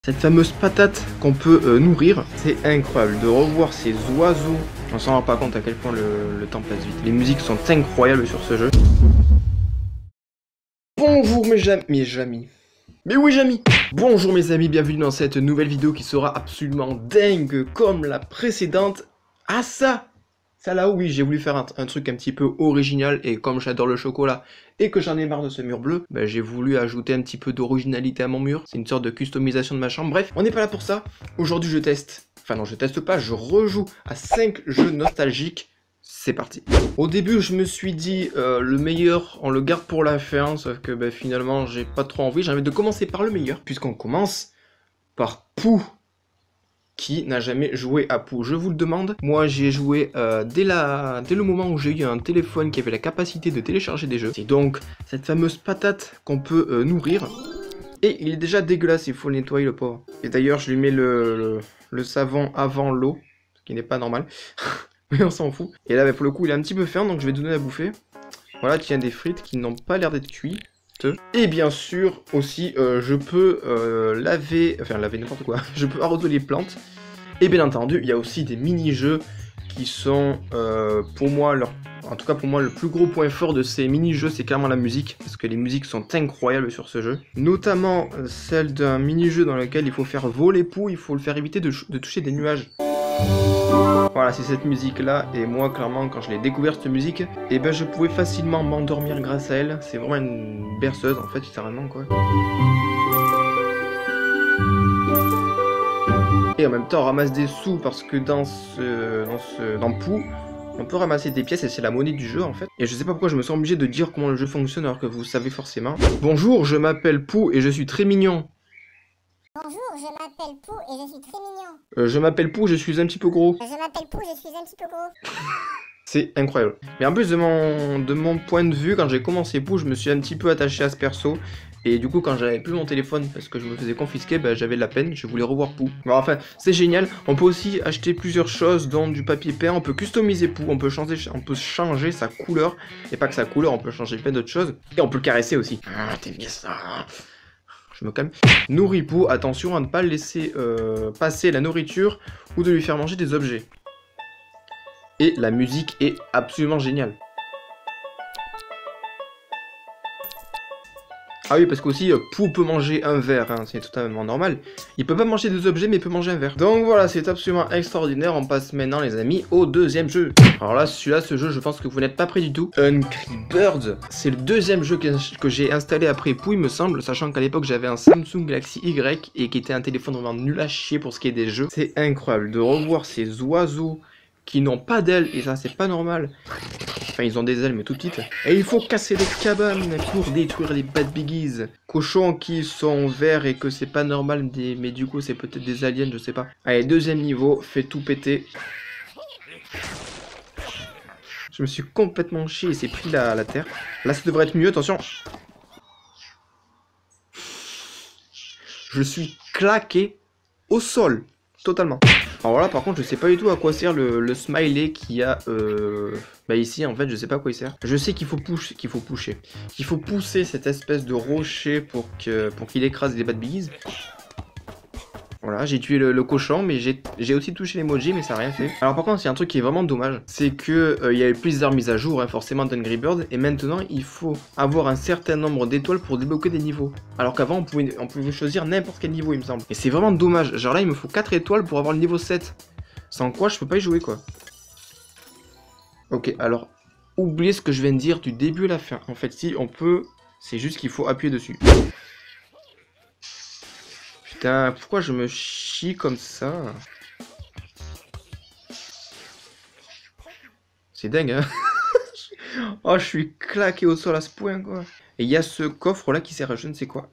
Cette fameuse patate qu'on peut nourrir, c'est incroyable de revoir ces oiseaux. On s'en rend pas compte à quel point le temps passe vite. Les musiques sont incroyables sur ce jeu. Bonjour mes amis. Mais oui Jamy. Bonjour mes amis, bienvenue dans cette nouvelle vidéo qui sera absolument dingue comme la précédente. Ah ça là oui, j'ai voulu faire un truc un petit peu original et comme j'adore le chocolat et que j'en ai marre de ce mur bleu, bah, j'ai voulu ajouter un petit peu d'originalité à mon mur. C'est une sorte de customisation de ma chambre. Bref, on n'est pas là pour ça. Aujourd'hui je teste, enfin non je teste pas, je rejoue à 5 jeux nostalgiques. C'est parti. Au début je me suis dit le meilleur on le garde pour la fin, sauf que bah, finalement j'ai pas trop envie. J'ai envie de commencer par le meilleur, puisqu'on commence par Pou. Qui n'a jamais joué à Pou? Je vous le demande. Moi j'y ai joué dès le moment où j'ai eu un téléphone qui avait la capacité de télécharger des jeux. C'est donc cette fameuse patate qu'on peut nourrir. Et il est déjà dégueulasse, il faut le nettoyer le pauvre. Et d'ailleurs je lui mets le savon avant l'eau, ce qui n'est pas normal. Mais on s'en fout. Et là bah, pour le coup il est un petit peu ferme, donc je vais donner à bouffer. Voilà, tiens, des frites qui n'ont pas l'air d'être cuites. Et bien sûr aussi je peux laver n'importe quoi, je peux arroser les plantes. Et bien entendu il y a aussi des mini-jeux qui sont pour moi, en tout cas pour moi le plus gros point fort de ces mini-jeux c'est clairement la musique. Parce que les musiques sont incroyables sur ce jeu. Notamment celle d'un mini-jeu dans lequel il faut faire voler Pou, il faut le faire éviter de toucher des nuages. Voilà, c'est cette musique là, et moi clairement quand je l'ai découvert cette musique, et ben je pouvais facilement m'endormir grâce à elle. C'est vraiment une berceuse en fait, littéralement quoi. Et en même temps on ramasse des sous parce que dans Pou, on peut ramasser des pièces et c'est la monnaie du jeu en fait. Et je sais pas pourquoi je me sens obligé de dire comment le jeu fonctionne alors que vous savez forcément. Bonjour, je m'appelle Pou et je suis très mignon. Bonjour, je m'appelle Pou et je suis très mignon. Je m'appelle Pou, je suis un petit peu gros. Je m'appelle Pou, je suis un petit peu gros. C'est incroyable. Mais en plus de mon point de vue, quand j'ai commencé Pou, je me suis un petit peu attaché à ce perso. Et du coup, quand j'avais plus mon téléphone parce que je me faisais confisquer, bah, j'avais de la peine, je voulais revoir Pou. Bon, enfin, c'est génial. On peut aussi acheter plusieurs choses, dont du papier peint. On peut customiser Pou, on peut changer sa couleur. Et pas que sa couleur, on peut changer plein d'autres choses. Et on peut le caresser aussi. Ah, t'aimes bien ça. Je me calme. Nourris Pou, attention à ne pas le laisser passer la nourriture ou de lui faire manger des objets. Et la musique est absolument géniale. Ah oui, parce qu'aussi, Pou peut manger un verre, hein, c'est totalement normal. Il peut pas manger des objets, mais il peut manger un verre. Donc voilà, c'est absolument extraordinaire. On passe maintenant, les amis, au deuxième jeu. Alors là, ce jeu, je pense que vous n'êtes pas prêts du tout. Angry Birds, c'est le deuxième jeu que j'ai installé après Pou, il me semble, sachant qu'à l'époque, j'avais un Samsung Galaxy Y, et qui était un téléphone vraiment nul à chier pour ce qui est des jeux. C'est incroyable de revoir ces oiseaux qui n'ont pas d'ailes, et ça, c'est pas normal. Enfin, ils ont des ailes, mais tout petites. Et il faut casser les cabanes pour détruire les bad biggies. Cochons qui sont verts et que c'est pas normal, mais du coup, c'est peut-être des aliens, je sais pas. Allez, deuxième niveau, fait tout péter. Je me suis complètement chié et c'est pris la terre. Là, ça devrait être mieux, attention. Je suis claqué au sol, totalement. Alors là par contre je sais pas du tout à quoi sert le smiley qu'il y a bah ici en fait je sais pas à quoi il sert. Je sais qu'il faut pousser cette espèce de rocher pour qu'il écrase les bad biggies. Voilà, j'ai tué le cochon, mais j'ai aussi touché l'emoji, mais ça n'a rien fait. Alors par contre, il y a un truc qui est vraiment dommage, c'est que il y a eu plusieurs mises à jour, hein, forcément d'Angry Birds, et maintenant il faut avoir un certain nombre d'étoiles pour débloquer des niveaux. Alors qu'avant, on pouvait choisir n'importe quel niveau, il me semble. Et c'est vraiment dommage. Genre là, il me faut 4 étoiles pour avoir le niveau 7. Sans quoi, je peux pas y jouer, quoi. Ok, alors, oubliez ce que je viens de dire du début à la fin. En fait, si on peut, c'est juste qu'il faut appuyer dessus. Putain, pourquoi je me chie comme ça? C'est dingue, hein. Oh, je suis claqué au sol à ce point, quoi. Et il y a ce coffre-là qui sert à je ne sais quoi.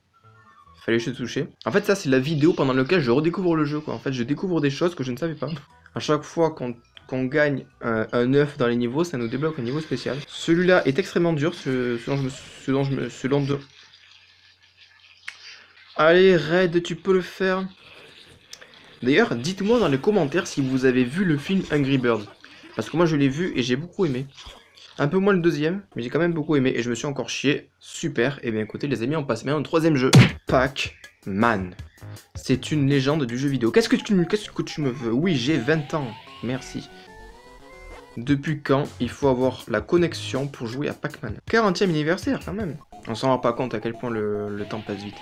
Fallait juste toucher. En fait, ça, c'est la vidéo pendant laquelle je redécouvre le jeu, quoi. En fait, je découvre des choses que je ne savais pas. À chaque fois qu'on gagne un œuf dans les niveaux, ça nous débloque un niveau spécial. Celui-là est extrêmement dur, selon Allez, Red, tu peux le faire. D'ailleurs, dites-moi dans les commentaires si vous avez vu le film Angry Birds. Parce que moi, je l'ai vu et j'ai beaucoup aimé. Un peu moins le deuxième, mais j'ai quand même beaucoup aimé et je me suis encore chié. Super. Et bien écoutez, les amis, on passe maintenant au troisième jeu. Pac-Man. C'est une légende du jeu vidéo. Qu'est-ce que tu me veux? Oui, j'ai 20 ans. Merci. Depuis quand il faut avoir la connexion pour jouer à Pac-Man? 40e anniversaire quand même. On s'en rend pas compte à quel point le temps passe vite.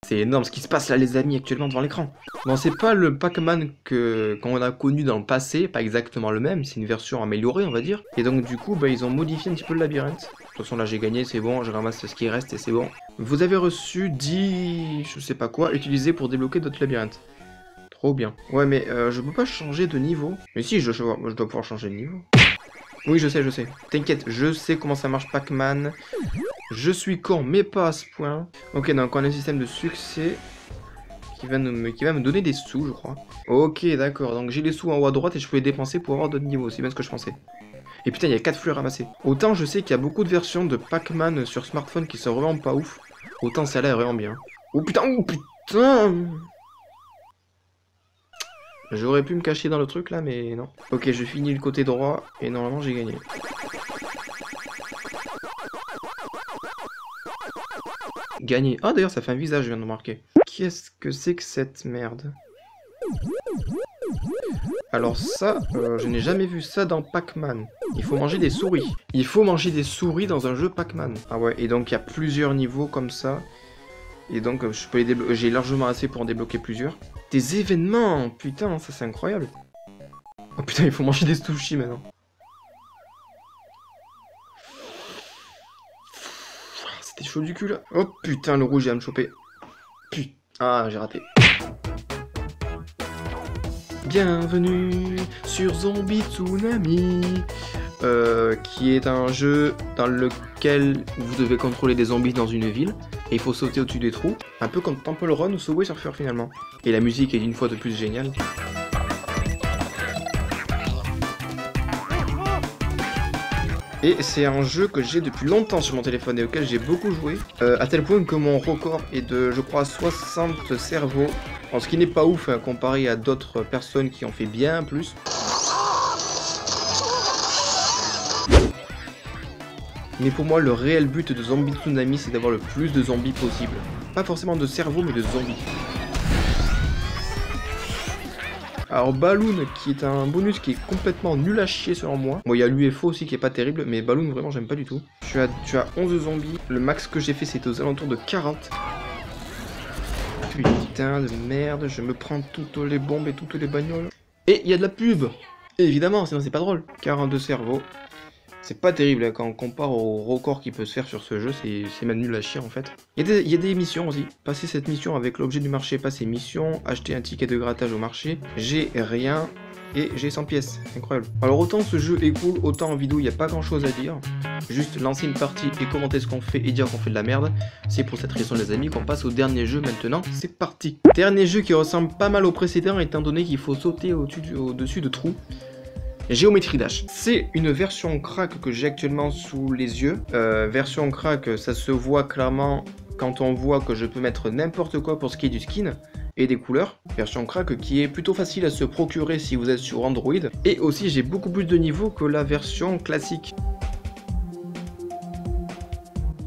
C'est énorme ce qui se passe là les amis actuellement devant l'écran. Bon, c'est pas le Pac-Man qu'on a connu dans le passé, pas exactement le même, c'est une version améliorée on va dire. Et donc du coup bah, ils ont modifié un petit peu le labyrinthe. De toute façon là j'ai gagné, c'est bon, je ramasse ce qui reste et c'est bon. Vous avez reçu 10... je sais pas quoi, utilisé pour débloquer d'autres labyrinthes. Trop bien. Ouais mais je peux pas changer de niveau. Mais si, je dois pouvoir changer de niveau. Oui je sais. T'inquiète, je sais comment ça marche Pac-Man. Je suis con mais pas à ce point. Ok donc on a un système de succès qui va me donner des sous je crois. Ok d'accord, donc j'ai les sous en haut à droite et je peux les dépenser pour avoir d'autres niveaux, c'est bien ce que je pensais. Et putain il y a 4 fleurs ramassées. Autant je sais qu'il y a beaucoup de versions de Pac-Man sur smartphone qui sont vraiment pas ouf. Autant celle-là est vraiment bien. Oh putain. J'aurais pu me cacher dans le truc là, mais non. Ok, je finis le côté droit, et normalement j'ai gagné. Gagné. Ah d'ailleurs ça fait un visage, je viens de remarquer. Qu'est-ce que c'est que cette merde? Alors ça, je n'ai jamais vu ça dans Pac-Man. Il faut manger des souris. Il faut manger des souris dans un jeu Pac-Man. Ah ouais, et donc il y a plusieurs niveaux comme ça. Et donc je peux les débloquer. J'ai largement assez pour en débloquer plusieurs. Des événements! Putain, ça c'est incroyable. Oh putain, il faut manger des sushis maintenant. C'était chaud du cul là. Oh putain, le rouge il va me choper. Putain, ah j'ai raté. Bienvenue sur Zombie Tsunami, qui est un jeu dans lequel vous devez contrôler des zombies dans une ville. Et il faut sauter au-dessus des trous, un peu comme Temple Run ou Subway Surfer finalement. Et la musique est une fois de plus géniale. Et c'est un jeu que j'ai depuis longtemps sur mon téléphone et auquel j'ai beaucoup joué, à tel point que mon record est de, je crois, 60 cerveaux. Alors, ce qui n'est pas ouf hein, comparé à d'autres personnes qui ont fait bien plus. Mais pour moi, le réel but de Zombie Tsunami, c'est d'avoir le plus de zombies possible. Pas forcément de cerveau, mais de zombies. Alors Balloon, qui est un bonus qui est complètement nul à chier selon moi. Bon, il y a l'UFO aussi qui est pas terrible, mais Balloon, vraiment, j'aime pas du tout. Tu as 11 zombies. Le max que j'ai fait, c'était aux alentours de 40. Putain de merde, je me prends toutes les bombes et toutes les bagnoles. Et il y a de la pub. Et évidemment, sinon c'est pas drôle. 42 cerveaux. C'est pas terrible hein, quand on compare au record qui peut se faire sur ce jeu, c'est même nul à chier en fait. Il y a des missions aussi. Passer cette mission avec l'objet du marché, passer mission, acheter un ticket de grattage au marché. J'ai rien et j'ai 100 pièces. Incroyable. Alors autant ce jeu est cool, autant en vidéo il n'y a pas grand chose à dire. Juste lancer une partie et commenter ce qu'on fait et dire qu'on fait de la merde. C'est pour cette raison les amis qu'on passe au dernier jeu maintenant. C'est parti. Dernier jeu qui ressemble pas mal au précédent étant donné qu'il faut sauter au-dessus de trous. Géométrie Dash. C'est une version crack que j'ai actuellement sous les yeux. Version crack, ça se voit clairement quand on voit que je peux mettre n'importe quoi pour ce qui est du skin et des couleurs. Version crack qui est plutôt facile à se procurer si vous êtes sur Android. Et aussi j'ai beaucoup plus de niveaux que la version classique.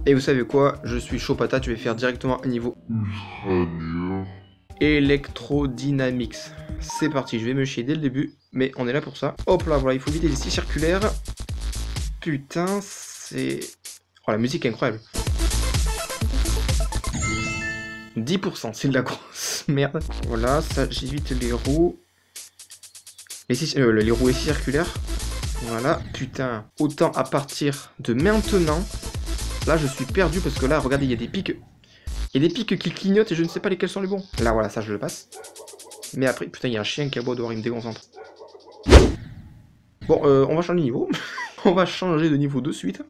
Et vous savez quoi, je suis chaud patate, je vais faire directement un niveau Electrodynamics. C'est parti, je vais me chier dès le début, mais on est là pour ça. Hop là, voilà, il faut vider les scies circulaires. Putain, c'est... Oh, la musique est incroyable. 10%, c'est de la grosse merde. Voilà, ça, j'évite les roues. Les roues et scies circulaires. Voilà, putain. Autant à partir de maintenant. Là, je suis perdu parce que là, regardez, il y a des pics. Il y a des pics qui clignotent et je ne sais pas lesquels sont les bons. Là, voilà, ça, je le passe. Mais après, putain, il y a un chien qui aboie dehors, il me déconcentre. Bon, on va changer de niveau. On va changer de niveau de suite.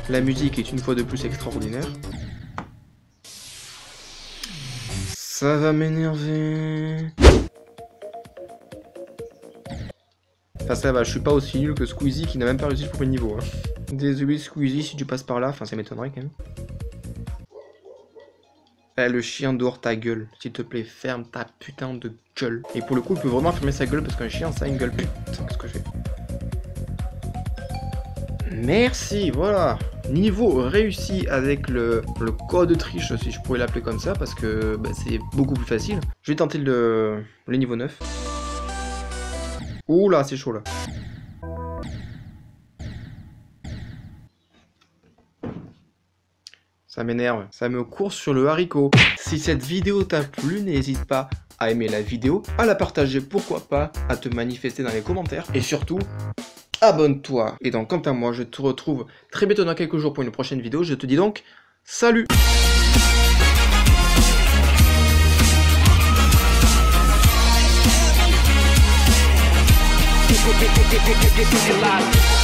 La musique est une fois de plus extraordinaire. Ça va m'énerver. Enfin, ça va, je suis pas aussi nul que Squeezie qui n'a même pas réussi le premier niveau. Hein. Désolé Squeezie si tu passes par là, enfin ça m'étonnerait quand même. Eh, le chien dehors ta gueule, s'il te plaît, ferme ta putain de gueule. Et pour le coup, il peut vraiment fermer sa gueule parce qu'un chien, ça a une gueule. Putain, qu'est-ce que je fais? Merci, voilà. Niveau réussi avec le code triche, si je pourrais l'appeler comme ça, parce que bah, c'est beaucoup plus facile. Je vais tenter le niveau 9. Ouh là, c'est chaud là. Ça m'énerve, ça me court sur le haricot. Si cette vidéo t'a plu, n'hésite pas à aimer la vidéo, à la partager, pourquoi pas, à te manifester dans les commentaires. Et surtout, abonne-toi. Et donc, quant à moi, je te retrouve très bientôt dans quelques jours pour une prochaine vidéo. Je te dis donc, salut! It's alive.